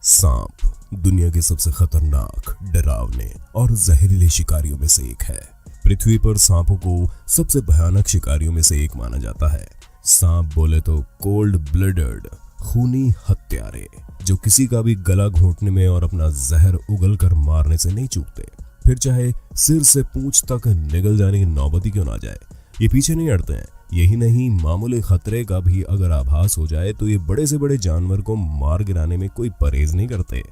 सांप दुनिया के सबसे खतरनाक, डरावने और जहरीले शिकारियों में से एक है। पृथ्वी पर सांपों को सबसे भयानक शिकारियों में से एक माना जाता है। सांप बोले तो कोल्ड ब्लडेड, खूनी हत्यारे, जो किसी का भी गला घोंटने में और अपना जहर उगल कर मारने से नहीं चूकते। फिर चाहे सिर से पूंछ तक निगल जाने की नौबत ही क्यों ना जाए, ये पीछे नहीं हटते हैं। यही नहीं, मामूली खतरे का भी अगर आभास हो जाए तो ये बड़े से बड़े जानवर को मार गिराने में कोई परहेज नहीं करते,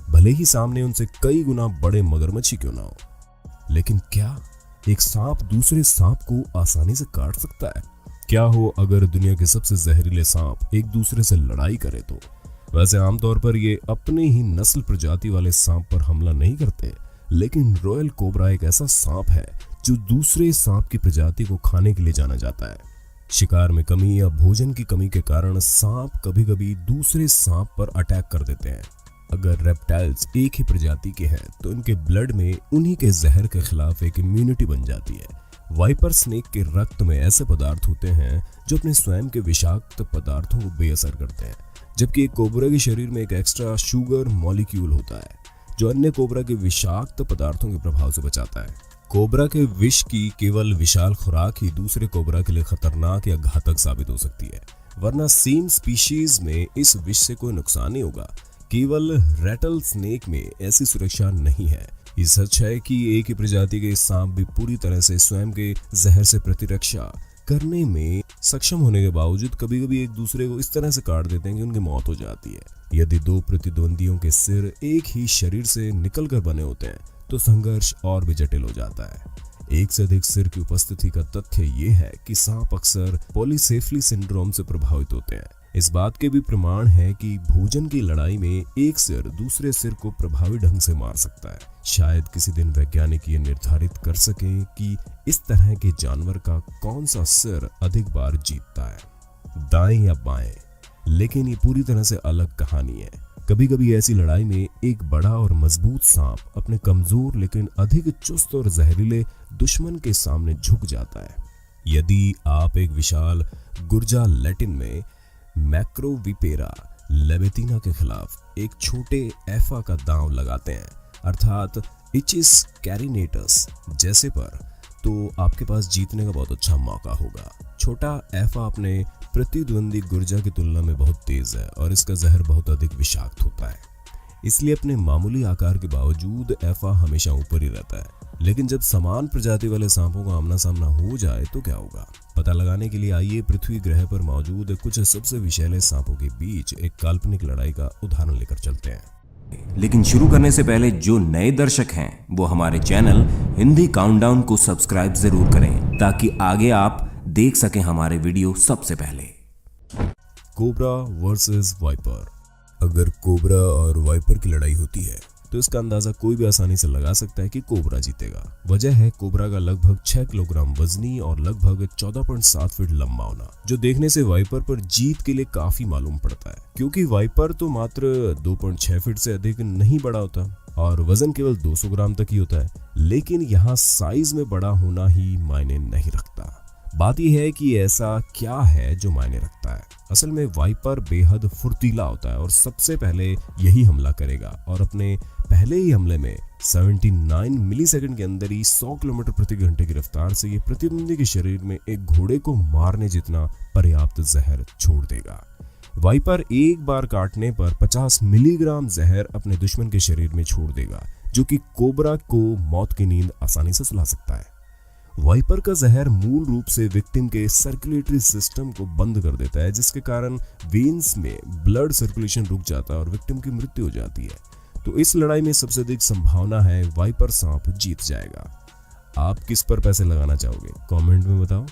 भले ही सामने उनसे कई गुना बड़े मगरमच्छ क्यों ना हो। लेकिन क्या एक सांप दूसरे सांप को आसानी से काट सकता है? क्या हो अगर दुनिया के सबसे जहरीले सांप एक दूसरे से लड़ाई करे तो? वैसे आमतौर पर ये अपने ही नस्ल प्रजाति वाले सांप पर हमला नहीं करते, लेकिन रॉयल कोबरा एक ऐसा सांप है जो दूसरे सांप की प्रजाति को खाने के लिए जाना जाता है। शिकार में कमी या भोजन की कमी के कारण सांप कभी कभी दूसरे सांप पर अटैक कर देते हैं। अगर रेप्टाइल्स एक ही प्रजाति के हैं तो इनके ब्लड में उन्हीं के जहर के खिलाफ एक इम्यूनिटी बन जाती है। वाइपर स्नेक के रक्त में ऐसे पदार्थ होते हैं जो अपने स्वयं के विषाक्त पदार्थों को बेअसर करते हैं, जबकि एक कोबरा के शरीर में एक एक्स्ट्रा शुगर मॉलिक्यूल होता है जो अन्य कोबरा के विषाक्त पदार्थों के प्रभाव से बचाता है। कोबरा के विष की केवल विशाल खुराक ही दूसरे कोबरा के लिए खतरनाक या घातक साबित हो सकती है, वरना सेम स्पीशीज में इस विष से कोई नुकसान नहीं होगा। केवल रैटल स्नेक में ऐसी सुरक्षा नहीं है। ये सच है कि एक ही प्रजाति के सांप भी पूरी तरह से स्वयं के जहर से प्रतिरक्षा करने में सक्षम होने के बावजूद कभी कभी एक दूसरे को इस तरह से काट देते हैं कि उनकी मौत हो जाती है। यदि दो प्रतिद्वंदियों के सिर एक ही शरीर से निकलकर बने होते हैं तो संघर्ष और भी जटिल हो जाता है। एक से अधिक सिर की उपस्थिति का तथ्य ये है कि सांप अक्सर पॉलीसेफली सिंड्रोम से प्रभावित होते हैं। इस बात के भी प्रमाण है कि भोजन की लड़ाई में एक सिर दूसरे सिर को प्रभावी ढंग से मार सकता है। शायद किसी दिन वैज्ञानिक ये निर्धारित कर सकें कि इस तरह के जानवर का कौन सा सिर अधिक बार जीतता है, दाएं या बाएं। लेकिन ये पूरी तरह से अलग कहानी है। कभी कभी ऐसी लड़ाई में एक बड़ा और मजबूत सांप अपने कमजोर लेकिन अधिक चुस्त और जहरीले दुश्मन के सामने झुक जाता है। यदि आप एक विशाल गुर्जा लैटिन में मैक्रोविपेरा लेबेटिना के खिलाफ एक छोटे एफा का दांव लगाते हैं, अर्थात इचिस कैरिनेटस जैसे पर, तो आपके पास जीतने का बहुत अच्छा मौका होगा। छोटा एफा अपने प्रतिद्वंदी गुर्जा की तुलना में बहुत तेज है और इसका जहर बहुत अधिक विषाक्त होता है। इसलिए अपने मामूली आकार के बावजूद एफा हमेशा ऊपर ही रहता है। लेकिन जब समान प्रजाति वाले सांपों का आमना सामना हो जाए तो क्या होगा? पता लगाने के लिए आइए पृथ्वी ग्रह पर मौजूद कुछ सबसे विषैले सांपों के बीच एक काल्पनिक लड़ाई का उदाहरण लेकर चलते हैं। लेकिन शुरू करने से पहले जो नए दर्शक हैं वो हमारे चैनल हिंदी काउंटडाउन को सब्सक्राइब जरूर करें ताकि आगे आप देख सकें हमारे वीडियो सबसे पहले। Cobra versus viper. अगर कोबरा और वाइपर की लड़ाई होती है तो इसका अंदाजा कोई भी आसानी से लगा सकता है कि कोबरा जीतेगा। वजह है कोबरा का लगभग 6 किलोग्राम वजनी और लगभग 14.7 फीट लंबा होना, जो देखने से वाइपर पर जीत के लिए काफी मालूम पड़ता है, क्योंकि वाइपर तो मात्र 2.6 फीट से अधिक नहीं बड़ा होता और वजन केवल 200 ग्राम तक ही होता है। लेकिन यहाँ साइज में बड़ा होना ही मायने नहीं रखता। बात यह है कि ऐसा क्या है जो मायने रखता है। असल में वाइपर बेहद फुर्तीला होता है और सबसे पहले यही हमला करेगा और अपने पहले ही हमले में 79 मिलीसेकंड के अंदर ही 100 किलोमीटर प्रति घंटे की रफ्तार से ये प्रतिद्वंदी के शरीर में एक घोड़े को मारने जितना पर्याप्त जहर छोड़ देगा। वाइपर एक बार काटने पर 50 मिलीग्राम जहर अपने दुश्मन के शरीर में छोड़ देगा, जो कि कोबरा को मौत की नींद आसानी से सुला सकता है। वाइपर का जहर मूल रूप से विक्टिम के सर्कुलेटरी सिस्टम को बंद कर देता है, जिसके कारण वेन्स में ब्लड सर्कुलेशन रुक जाता है और विक्टिम की मृत्यु हो जाती है। तो इस लड़ाई में सबसे अधिक संभावना है वाइपर सांप जीत जाएगा। आप किस पर पैसे लगाना चाहोगे? कमेंट में बताओ।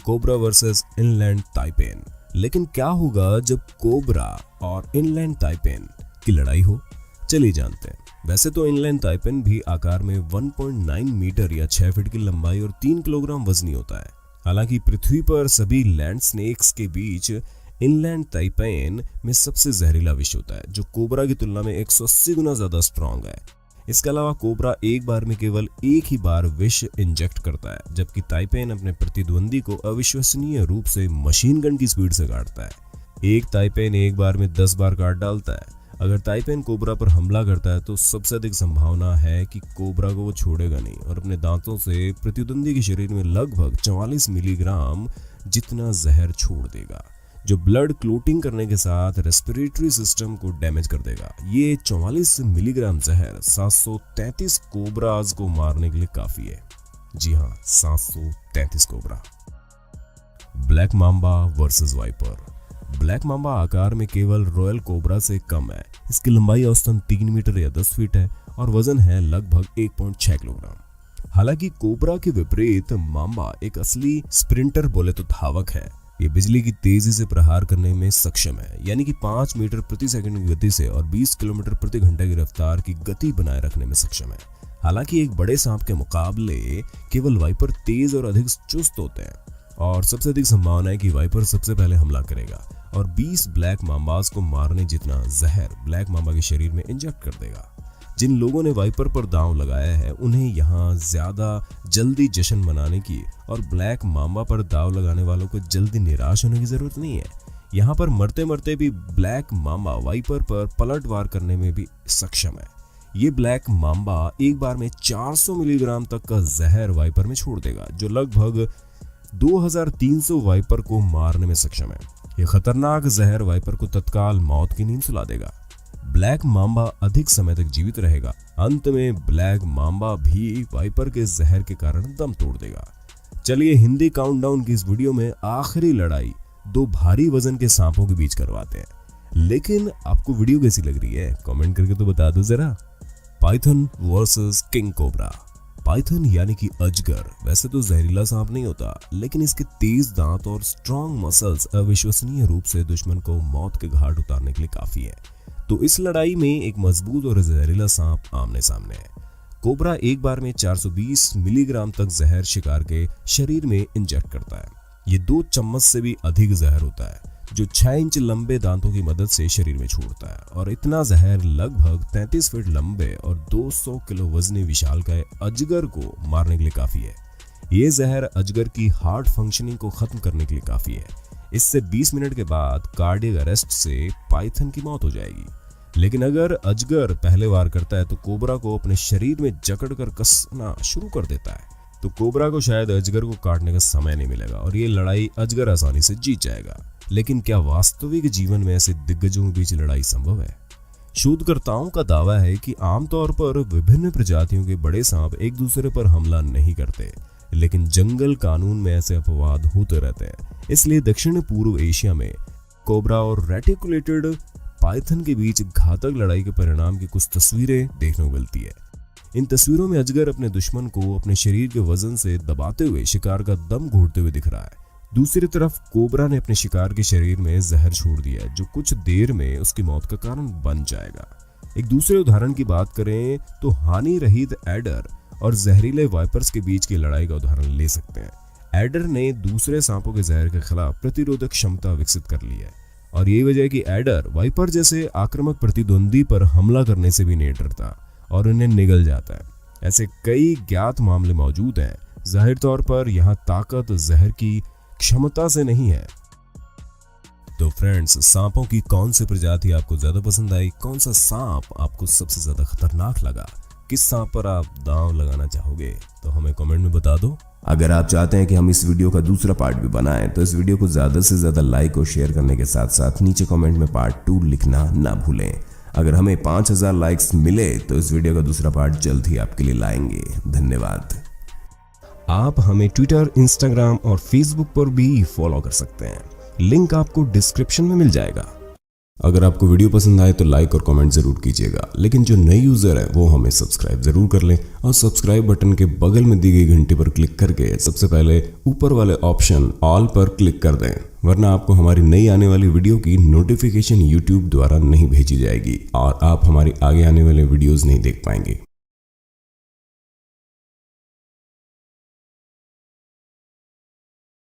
Cobra versus inland taipan. लेकिन क्या होगा जब कोबरा और इनलैंड ताइपेन की लड़ाई हो? चलिए जानते हैं। वैसे तो इनलैंड ताइपेन भी आकार में 1.9 मीटर या 6 फीट की लंबाई और 3 किलोग्राम वजनी होता है। हालांकि पृथ्वी पर सभी लैंड स्नेक्स के बीच इनलैंड ताइपेन में सबसे जहरीला विष होता है, जो कोबरा की तुलना में 180 गुना ज्यादा स्ट्रॉन्ग है। इसके अलावा कोबरा एक बार में केवल एक ही बार विष इंजेक्ट करता है, जबकि ताइपेन अपने प्रतिद्वंदी को अविश्वसनीय रूप से मशीन गन की स्पीड से काटता है। एक ताइपेन एक बार में 10 बार काट डालता है। अगर ताइपेन कोबरा पर हमला करता है तो सबसे अधिक संभावना है कि कोबरा को वो छोड़ेगा नहीं और अपने दांतों से प्रतिद्वंदी के शरीर में लगभग 44 मिलीग्राम जितना जहर छोड़ देगा, जो ब्लड क्लोटिंग करने के साथ रेस्पिरेटरी सिस्टम को डैमेज कर देगा। ये 44 मिलीग्राम जहर 733 कोबराज को मारने के लिए काफी है। जी हाँ, 733 cobra. Black mamba versus viper. Black mamba आकार में केवल रॉयल कोबरा से कम है। इसकी लंबाई औसतन 3 मीटर या 10 फीट है और वजन है लगभग 1.6 किलोग्राम। हालांकि कोबरा के विपरीत मांबा एक असली स्प्रिंटर बोले तो धावक है। ये बिजली की तेजी से प्रहार करने में सक्षम है, यानी कि 5 मीटर प्रति सेकंड की गति से और 20 किलोमीटर प्रति घंटे की रफ्तार की गति बनाए रखने में सक्षम है। हालांकि एक बड़े सांप के मुकाबले केवल वाइपर तेज और अधिक चुस्त होते हैं और सबसे अधिक संभावना है कि वाइपर सबसे पहले हमला करेगा और 20 ब्लैक मांबास को मारने जितना जहर ब्लैक मांबा के शरीर में इंजेक्ट कर देगा। जिन लोगों ने वाइपर पर दांव लगाया है उन्हें यहाँ ज्यादा जल्दी जश्न मनाने की और ब्लैक मांबा पर दांव लगाने वालों को जल्दी निराश होने की जरूरत नहीं है। यहाँ पर मरते मरते भी ब्लैक मांबा वाइपर पर पलटवार करने में भी सक्षम है। ये ब्लैक मांबा एक बार में 400 मिलीग्राम तक का जहर वाइपर में छोड़ देगा, जो लगभग 2300 वाइपर को मारने में सक्षम है। यह खतरनाक जहर वाइपर को तत्काल मौत की नींद सुला देगा। ब्लैक मांबा अधिक समय तक जीवित रहेगा। अंत में ब्लैक मांबा भी वाइपर के जहर के कारण दम तोड़ देगा। चलिए हिंदी काउंटडाउन की इस वीडियो में आखिरी लड़ाई 2 भारी वजन के सांपों के बीच करवाते हैं। लेकिन आपको वीडियो कैसी लग रही है कमेंट करके तो बता दो जरा। Python versus king cobra. Python यानी कि अजगर वैसे तो जहरीला सांप नहीं होता, लेकिन इसके तेज दांत और स्ट्रॉन्ग मसल्स अविश्वसनीय रूप से दुश्मन को मौत के घाट उतारने के लिए काफी है। तो इस लड़ाई में एक मजबूत और जहरीला सांप आमने सामने है। कोबरा एक बार में 420 मिलीग्राम तक जहर शिकार के शरीर में इंजेक्ट करता है। ये 2 चम्मच से भी अधिक जहर होता है, जो 6 इंच लंबे दांतों की मदद से शरीर में छोड़ता है और इतना जहर लगभग 33 फीट लंबे और 200 किलो वजनी विशालकाय अजगर को मारने के लिए काफी है। ये जहर अजगर की हार्ट फंक्शनिंग को खत्म करने के लिए काफी है। इससे 20 मिनट के बाद कार्डियक अरेस्ट से पाइथन की मौत हो जाएगी। लेकिन अगर अजगर पहले वार करता है तो कोबरा को अपने शरीर में जकड़कर कसना शुरू कर देता है, तो कोबरा को शायद अजगर को काटने का समय नहीं मिलेगा और ये लड़ाई अजगर आसानी से जीत जाएगा। लेकिन क्या वास्तविक जीवन में ऐसे दिग्गजों के बीच लड़ाई संभव है? शोधकर्ताओं का दावा है कि आमतौर पर विभिन्न प्रजातियों के बड़े सांप एक दूसरे पर हमला नहीं करते, लेकिन जंगल कानून में ऐसे अपवाद होते रहते हैं। इसलिए दक्षिण पूर्व एशिया में कोबरा और रेटिकुलेटेड पाइथन के बीच घातक लड़ाई के परिणाम की कुछ तस्वीरें देखने को मिलती है। इन तस्वीरों में अजगर अपने दुश्मन को अपने शरीर के वजन से दबाते हुए शिकार का दम घोटते हुए दिख रहा है। दूसरी तरफ कोबरा ने अपने शिकार के शरीर में जहर छोड़ दिया है, जो कुछ देर में उसकी मौत का कारण बन जाएगा। एक दूसरे उदाहरण की बात करें तो हानि रहित एडर और जहरीले वाइपर्स के बीच की लड़ाई का उदाहरण ले सकते हैं। एडर ने दूसरे सांपों के जहर के खिलाफ प्रतिरोधक क्षमता विकसित कर ली है और यही वजह है कि एडर वाइपर जैसे आक्रामक प्रतिद्वंदी पर हमला करने से भी नहीं डरता और उन्हें निगल जाता है। ऐसे कई ज्ञात मामले मौजूद हैं। जाहिर तौर पर यहाँ ताकत जहर की क्षमता से नहीं है। तो फ्रेंड्स, सांपों की कौन सी प्रजाति आपको ज्यादा पसंद आई? कौन सा सांप आपको सबसे ज्यादा खतरनाक लगा? किस सांप पर आप दांव लगाना चाहोगे? तो हमें कमेंट में बता दो। अगर आप चाहते हैं कि हम इस वीडियो का दूसरा पार्ट भी बनाएं तो इस वीडियो को ज्यादा से ज्यादा लाइक और शेयर करने के साथ साथ नीचे कमेंट में पार्ट 2 लिखना ना भूलें। अगर हमें 5000 लाइक्स मिले तो इस वीडियो का दूसरा पार्ट जल्द ही आपके लिए लाएंगे। धन्यवाद। आप हमें ट्विटर, इंस्टाग्राम और फेसबुक पर भी फॉलो कर सकते हैं। लिंक आपको डिस्क्रिप्शन में मिल जाएगा। अगर आपको वीडियो पसंद आए तो लाइक और कमेंट जरूर कीजिएगा, लेकिन जो नए यूजर है वो हमें सब्सक्राइब जरूर कर लें और सब्सक्राइब बटन के बगल में दी गई घंटी पर क्लिक करके सबसे पहले ऊपर वाले ऑप्शन ऑल पर क्लिक कर दें, वरना आपको हमारी नई आने वाली वीडियो की नोटिफिकेशन यूट्यूब द्वारा नहीं भेजी जाएगी और आप हमारी आगे आने वाले वीडियोस नहीं देख पाएंगे।